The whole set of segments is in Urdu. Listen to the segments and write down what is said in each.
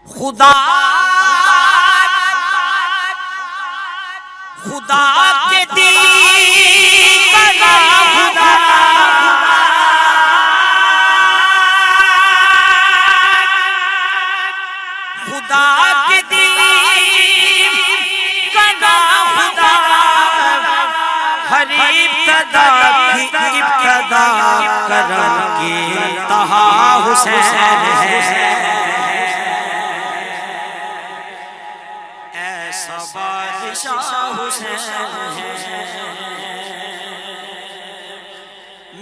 خدا خدا کے دین کا نام خدا، خدا کے دین کا نام خدا، ہر ابتدا کی ابتدا کرم کی طہا حسین ہے، ایسا بادشاہ حسین ہے،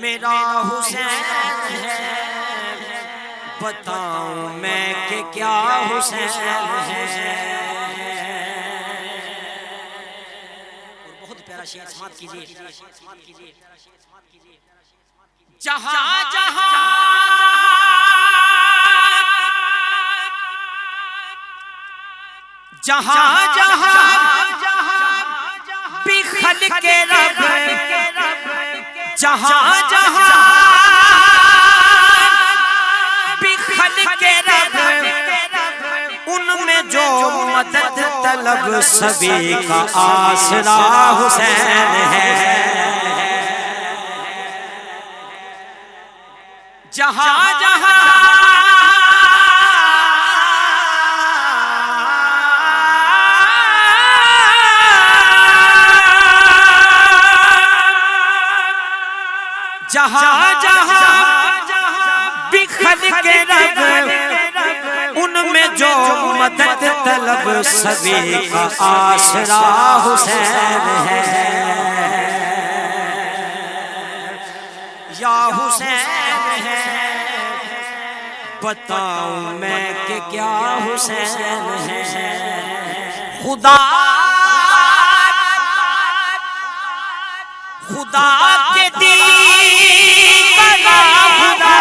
میرا حسین ہے، بتاؤں میں کہ کیا حسین ہے۔ اور بہت پیارا شعر سماعت کیجئے، جہاں جہاں جہاں جہاں بخل کے رب، جہاں جہاں بخل کے رب، ان میں جو مدد طلب سبھی کا آسرا حسین ہے، جہاں جہاں جہاں جہاں بخل کے رب، ان میں جو مدد طلب سبھی کا آسرا حسین ہے، یا حسین ہے، بتاؤں میں کہ کیا حسین ہے۔ خدا خدا کے دین کا نام خدا،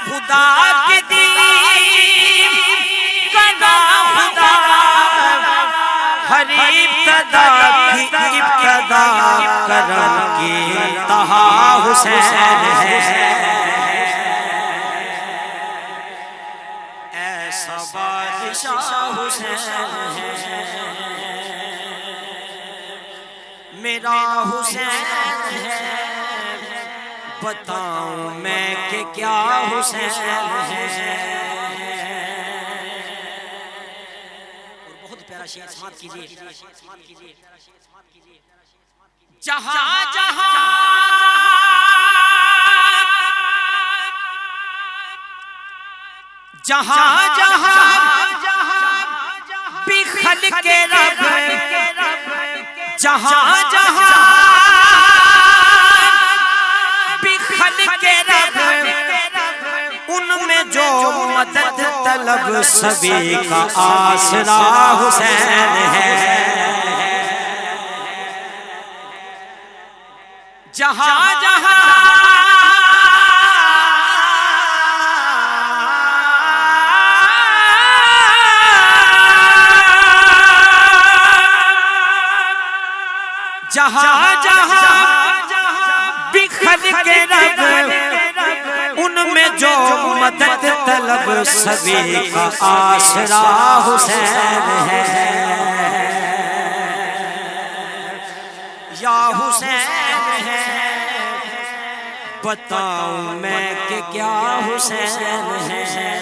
خدا کے دین کا نام خدا، ہر ابتدا کی ابتدا کرم کی طہا حسین ہے، ایسا بادشاہ حسین ہے، میرا حسین ہے، بتاؤں میں کہ کیا حسین ہے۔ اور بہت پیارا شعر سماعت کیجئے، جہاں جہاں جہاں جہاں بخل کے رب، جہاں جہاں بخل کے رب، ان میں جو مدد طلب سبھی کا آسرا حسین ہے، جہاں جہاں جہاں جہاں بخل کے رب، ان میں جو مدد طلب سبھی کا آسرا حسین ہے، یا حسین ہے، بتاؤں میں کہ کیا حسین ہے۔